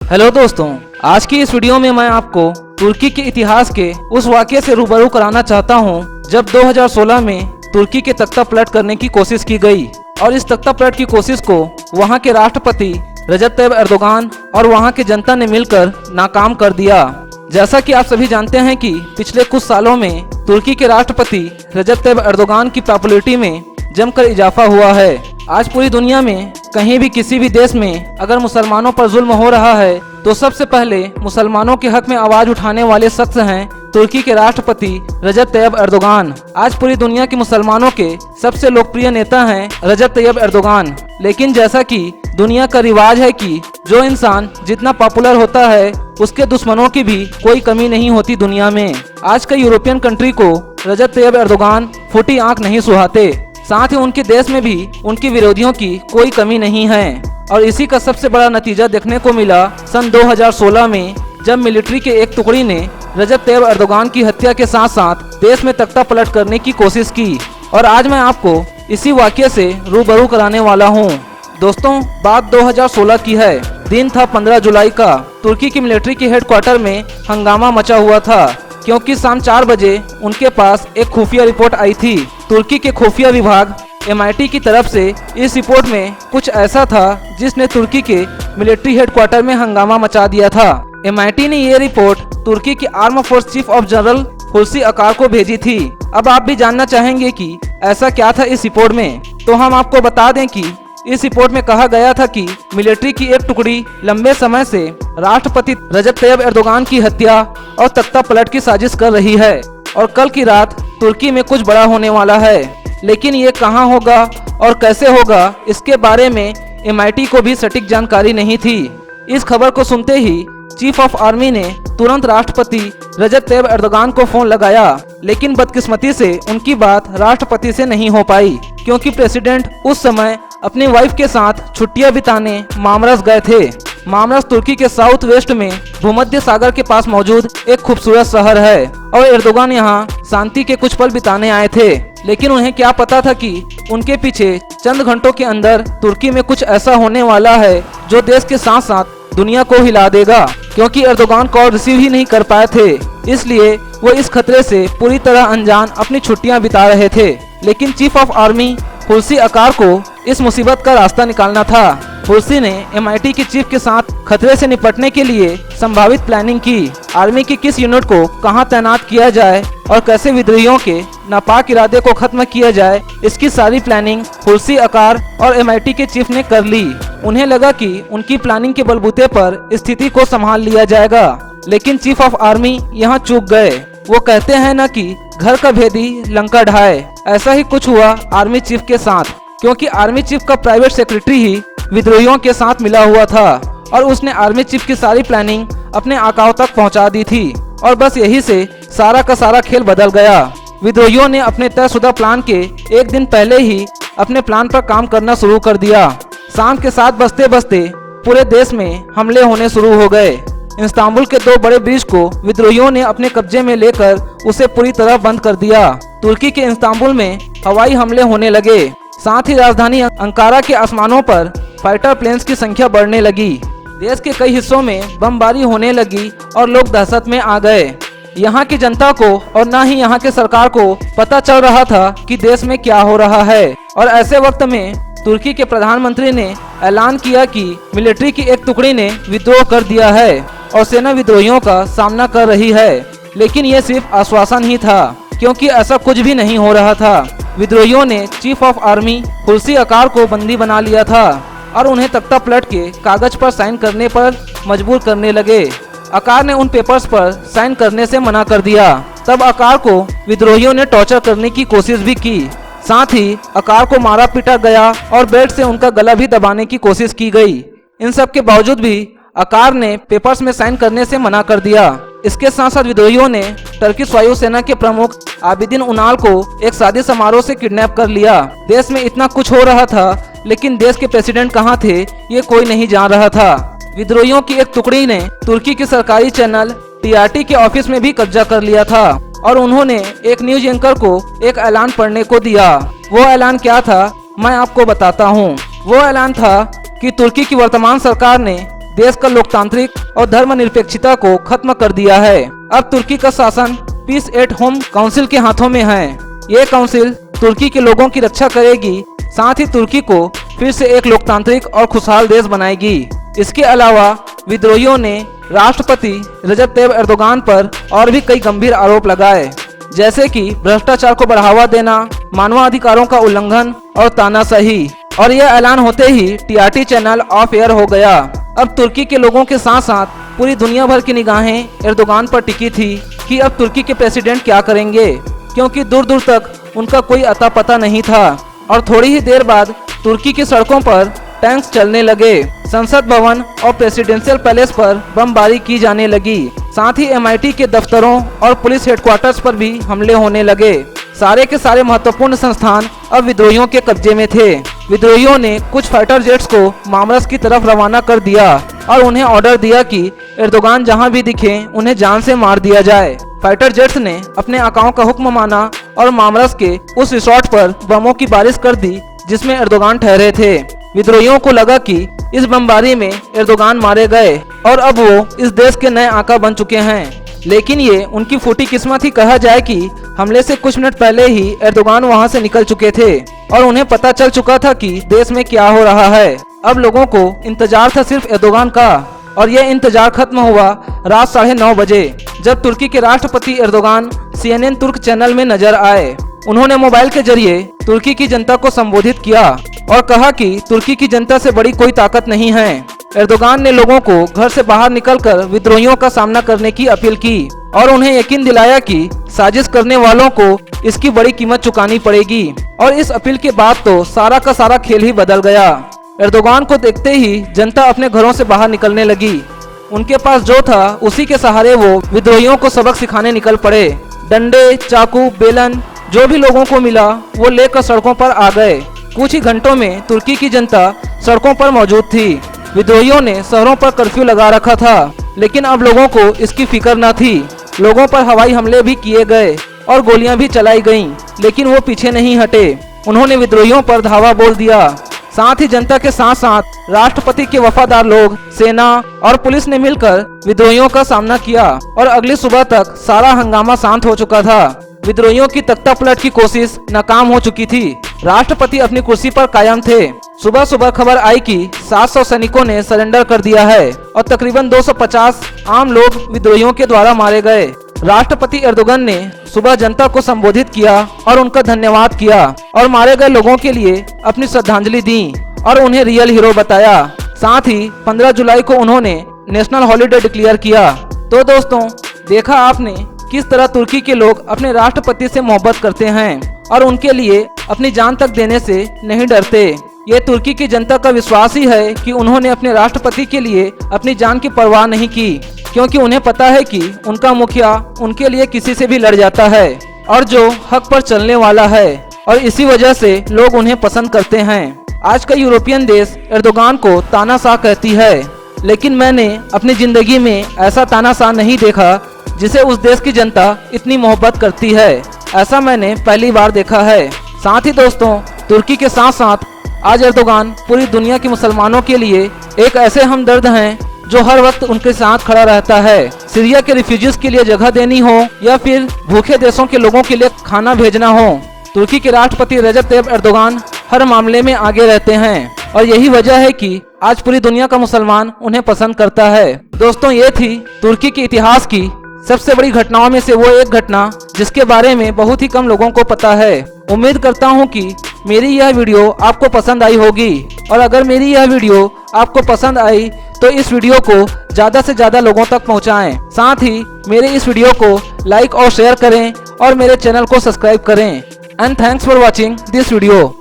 Hello दोस्तों, आज की इस वीडियो में मैं आपको तुर्की के इतिहास के उस वाक़ये से रूबरू कराना चाहता हूं जब 2016 में तुर्की के तख्ता पलट करने की कोशिश की गई और इस तख्ता पलट की कोशिश को वहां के राष्ट्रपति रजब तैयब एर्दोगान और वहां की जनता ने मिलकर नाकाम कर दिया। जैसा कि आप सभी जानते हैं कि पिछले कुछ सालों में तुर्की के राष्ट्रपति रजब तैयब एर्दोगान की पॉपुलैरिटी में जमकर इजाफा हुआ है। आज पूरी दुनिया में कहीं भी किसी भी देश में अगर मुसलमानों पर जुल्म हो रहा है तो सबसे पहले मुसलमानों के हक में आवाज उठाने वाले शख्स हैं तुर्की के राष्ट्रपति रजब तैयब एर्दोगान। आज पूरी दुनिया के मुसलमानों के सबसे लोकप्रिय नेता हैं रजब तैयब एर्दोगान। लेकिन जैसा कि दुनिया का रिवाज है कि जो इंसान जितना पॉपुलर होता है उसके दुश्मनों की भी कोई कमी नहीं होती दुनिया में। आज का यूरोपियन कंट्री को रजब तैयब एर्दोगान फूटी आंख नहीं सुहाते, साथ ही उनके देश में भी उनके विरोधियों की कोई कमी नहीं है। और इसी का सबसे बड़ा नतीजा देखने को मिला सन 2016 में जब मिलिट्री के एक टुकड़ी ने रजब तैयब एर्दोगान की हत्या के साथ साथ देश में तख्ता पलट करने की कोशिश की। और आज मैं आपको इसी वाक़ये से रूबरू कराने वाला हूँ। दोस्तों, बात 2016 की है। दिन था 15 जुलाई का। तुर्की की मिलिट्री के हेडक्वार्टर में हंगामा मचा हुआ था क्योंकि शाम 4 बजे उनके पास एक खुफिया रिपोर्ट आई थी। तुर्की के खुफिया विभाग MIT की तरफ से इस रिपोर्ट में कुछ ऐसा था जिसने तुर्की के मिलिट्री हेडक्वार्टर में हंगामा मचा दिया था। MIT ने ये रिपोर्ट तुर्की के arm force chief of general Hulsi अकार को भेजी थी। अब आप भी जानना चाहेंगे कि ऐसा क्या था इस रिपोर्ट में, तो हम आपको बता दें कि इस रिपोर्ट में कहा गया था कि मिलिट्री की एक टुकड़ी लंबे समय से राष्ट्रपति रजब तैयब एर्दोगान की हत्या और तख्ता पलट की साजिश कर रही है और कल की रात तुर्की में कुछ बड़ा होने वाला है। लेकिन ये कहाँ होगा और कैसे होगा, इसके बारे में MIT को भी सटीक जानकारी नहीं थी। इस खबर को सुनते ही चीफ ऑफ आर्मी ने तुरंत राष्ट्रपति रजब तैयब एर्दोगान को फोन लगाया, लेकिन बदकिस्मती से उनकी बात राष्ट्रपति से नहीं हो पाई क्योंकि प्रेसिडेंट उस समय अपनी वाइफ के साथ छुट्टियां बिताने मामरस गए थे। मामरस तुर्की के साउथ वेस्ट में भूमध्य सागर के पास मौजूद एक खूबसूरत शहर है और एर्दोगान यहाँ शांति के कुछ पल बिताने आए थे। लेकिन उन्हें क्या पता था कि उनके पीछे चंद घंटों के अंदर तुर्की में कुछ ऐसा होने वाला है जो देश के साथ साथ दुनिया को हिला देगा। क्योंकि एर्दोगान कॉल रिसीव ही नहीं कर पाए थे, इसलिए वो इस खतरे से पूरी तरह अनजान अपनी छुट्टियां बिता रहे थे। लेकिन चीफ ऑफ आर्मी हुलसी अकार को इस मुसीबत का रास्ता निकालना था। हुलसी ने MIT के चीफ के साथ खतरे से निपटने के लिए संभावित प्लानिंग की। आर्मी की किस यूनिट को कहां तैनात किया जाए और कैसे विद्रोहियों के नापाक इरादे को खत्म किया जाए, इसकी सारी प्लानिंग हुलसी अकार और MIT के चीफ ने कर ली। उन्हें लगा कि उनकी प्लानिंग के बलबूते पर स्थिति को संभाल लिया जाएगा। लेकिन चीफ ऑफ आर्मी यहाँ चूक गए। वो कहते हैं न कि घर का भेदी लंका ढाए। ऐसा ही कुछ हुआ आर्मी चीफ के साथ, क्योंकि आर्मी चीफ का प्राइवेट सेक्रेटरी ही विद्रोहियों के साथ मिला हुआ था और उसने आर्मी चीफ की सारी प्लानिंग अपने आकाओं तक पहुंचा दी थी। और बस यही से सारा का सारा खेल बदल गया। विद्रोहियों ने अपने तयशुदा प्लान के एक दिन पहले ही अपने प्लान पर काम करना शुरू कर दिया। शाम के 7 बजते बजते पूरे देश में हमले होने शुरू हो गए। इस्तांबुल के 2 बड़े ब्रिज को विद्रोहियों ने अपने कब्जे में लेकर उसे पूरी तरह बंद कर दिया। तुर्की के इस्तांबुल में हवाई हमले होने लगे। साथ ही राजधानी अंकारा के आसमानों पर फाइटर प्लेन्स की संख्या बढ़ने लगी। देश के कई हिस्सों में बमबारी होने लगी और लोग दहशत में आ गए। यहाँ की जनता को और न ही यहाँ के सरकार को पता चल रहा था कि देश में क्या हो रहा है। और ऐसे वक्त में तुर्की के प्रधानमंत्री ने ऐलान किया कि मिलिट्री की एक टुकड़ी ने विद्रोह कर दिया है और सेना विद्रोहियों का सामना कर रही है। लेकिन ये सिर्फ आश्वासन ही था, क्योंकि ऐसा कुछ भी नहीं हो रहा था। विद्रोहियों ने चीफ ऑफ आर्मी हुलसी अकार को बंदी बना लिया था और उन्हें तख्ता पलट के कागज पर साइन करने पर मजबूर करने लगे। अकार ने उन पेपर्स पर साइन करने से मना कर दिया। तब अकार को विद्रोहियों ने टॉर्चर करने की कोशिश भी की। साथ ही अकार को मारा पीटा गया और बेल्ट से उनका गला भी दबाने की कोशिश की गई। इन सब के बावजूद भी अकार ने पेपर्स में साइन करने से मना कर दिया। इसके साथ साथ विद्रोहियों ने टर्किश वायुसेना के प्रमुख आबिदीन उनाल को एक शादी समारोह से किडनैप कर लिया। देश में इतना कुछ हो रहा था, लेकिन देश के प्रेसिडेंट कहाँ थे ये कोई नहीं जान रहा था। विद्रोहियों की एक टुकड़ी ने तुर्की के सरकारी चैनल TRT के ऑफिस में भी कब्जा कर लिया था और उन्होंने एक न्यूज एंकर को एक ऐलान पढ़ने को दिया। वो ऐलान क्या था मैं आपको बताता हूँ। वो ऐलान था कि तुर्की की वर्तमान सरकार ने देश का लोकतांत्रिक और धर्मनिरपेक्षता को खत्म कर दिया है। अब तुर्की का शासन पीस एट होम काउंसिल के हाथों में है। ये काउंसिल तुर्की के लोगों की रक्षा करेगी, साथ ही तुर्की को फिर से एक लोकतांत्रिक और खुशहाल देश बनाएगी। इसके अलावा विद्रोहियों ने राष्ट्रपति रजब तैयब एर्दोगान पर और भी कई गंभीर आरोप लगाए, जैसे कि भ्रष्टाचार को बढ़ावा देना, मानवाधिकारों का उल्लंघन और तानाशाही। और यह ऐलान होते ही टीआरटी चैनल ऑफ एयर हो गया। अब तुर्की के लोगों के साथ साथ पूरी दुनिया भर की निगाहें एर्दोगान पर टिकी थी कि अब तुर्की के प्रेसिडेंट क्या करेंगे, क्योंकि दूर दूर तक उनका कोई अता पता नहीं था। और थोड़ी ही देर बाद तुर्की की सड़कों पर टैंक्स चलने लगे, संसद भवन और प्रेसिडेंशियल पैलेस पर बमबारी की जाने लगी, साथ ही एमआईटी के दफ्तरों और पुलिस हेडक्वार्टर्स पर भी हमले होने लगे। सारे के सारे महत्वपूर्ण संस्थान अब विद्रोहियों के कब्जे में थे। विद्रोहियों ने कुछ फाइटर जेट्स को मामरस की तरफ रवाना कर दिया और उन्हें ऑर्डर दिया कि एर्दोगान जहां भी दिखे उन्हें जान से मार दिया जाए। फाइटर जेट्स ने अपने आकाओं का हुक्म माना और मामरस के उस रिसोर्ट पर बमों की बारिश कर दी जिसमें एर्दोगान ठहरे थे। विद्रोहियों को लगा कि इस बमबारी में एर्दोगान मारे गए और अब वो इस देश के नए आका बन चुके हैं। लेकिन ये उनकी फूटी किस्मत ही कहा जाए कि हमले से कुछ मिनट पहले ही एर्दोगान वहां से निकल चुके थे और उन्हें पता चल चुका था कि देश में क्या हो रहा है। अब लोगों को इंतजार था सिर्फ एर्दोगान का, और यह इंतजार खत्म हुआ रात 9:30 बजे, जब तुर्की के राष्ट्रपति एर्दोगान CNN तुर्क चैनल में नजर आए। उन्होंने मोबाइल के जरिए तुर्की की जनता को संबोधित किया और कहा कि तुर्की की जनता से बड़ी कोई ताकत नहीं है। एर्दोगान ने लोगों को घर से बाहर निकलकर विद्रोहियों का सामना करने की अपील की और उन्हें यकीन दिलाया कि साजिश करने वालों को इसकी बड़ी कीमत चुकानी पड़ेगी। और इस अपील के बाद तो सारा का सारा खेल ही बदल गया। एर्दोगान को देखते ही जनता अपने घरों से बाहर निकलने लगी। उनके पास जो था उसी के सहारे वो विद्रोहियों को सबक सिखाने निकल पड़े। डंडे, चाकू, बेलन जो भी लोगों को मिला वो लेकर सड़कों पर आ गए। कुछ ही घंटों में तुर्की की जनता सड़कों पर मौजूद थी। विद्रोहियों ने शहरों पर कर्फ्यू लगा रखा था, लेकिन अब लोगों को इसकी फिक्र न थी। लोगों पर हवाई हमले भी किए गए और गोलियां भी चलाई गईं, लेकिन वो पीछे नहीं हटे। उन्होंने विद्रोहियों पर धावा बोल दिया। साथ ही जनता के साथ साथ राष्ट्रपति के वफादार लोग, सेना और पुलिस ने मिलकर विद्रोहियों का सामना किया और अगली सुबह तक सारा हंगामा शांत हो चुका था। विद्रोहियों की तख्तापलट की कोशिश नाकाम हो चुकी थी। राष्ट्रपति अपनी कुर्सी पर कायम थे। सुबह सुबह खबर आई कि 700 सैनिकों ने सरेंडर कर दिया है और तकरीबन 250 आम लोग विद्रोहियों के द्वारा मारे गए। राष्ट्रपति एर्दोगान ने सुबह जनता को संबोधित किया और उनका धन्यवाद किया और मारे गए लोगों के लिए अपनी श्रद्धांजलि दी और उन्हें रियल हीरो बताया। साथ ही 15 जुलाई को उन्होंने नेशनल हॉलिडे डिक्लेयर किया। तो दोस्तों, देखा आपने किस तरह तुर्की के लोग अपने राष्ट्रपति से मोहब्बत करते हैं और उनके लिए अपनी जान तक देने से नहीं डरते। ये तुर्की की जनता का विश्वास ही है कि उन्होंने अपने राष्ट्रपति के लिए अपनी जान की परवाह नहीं की, क्योंकि उन्हें पता है कि उनका मुखिया उनके लिए किसी से भी लड़ जाता है और जो हक पर चलने वाला है, और इसी वजह से लोग उन्हें पसंद करते हैं। आज का यूरोपियन देश एर्दोगान को तानाशाह कहती है, लेकिन मैंने अपनी जिंदगी में ऐसा तानाशाह नहीं देखा जिसे उस देश की जनता इतनी मोहब्बत करती है। ऐसा मैंने पहली बार देखा है। साथ ही दोस्तों, तुर्की के साथ साथ आज एर्दोगान पूरी दुनिया के मुसलमानों के लिए एक ऐसे हमदर्द हैं जो हर वक्त उनके साथ खड़ा रहता है। सीरिया के रिफ्यूजीज के लिए जगह देनी हो या फिर भूखे देशों के लोगों के लिए खाना भेजना हो, तुर्की के राष्ट्रपति रजब तैयब एर्दोगान हर मामले में आगे रहते हैं और यही वजह है कि आज पूरी दुनिया का मुसलमान उन्हें पसंद करता है। दोस्तों, ये थी तुर्की के इतिहास की सबसे बड़ी घटनाओं में से वो एक घटना जिसके बारे में बहुत ही कम लोगों को पता है। उम्मीद करता हूँ कि मेरी यह वीडियो आपको पसंद आई होगी, और अगर मेरी यह वीडियो आपको पसंद आई तो इस वीडियो को ज़्यादा से ज़्यादा लोगों तक पहुँचाएं। साथ ही मेरे इस वीडियो को लाइक और शेयर करें और मेरे चैनल को सब्सक्राइब करें। And thanks for watching this video.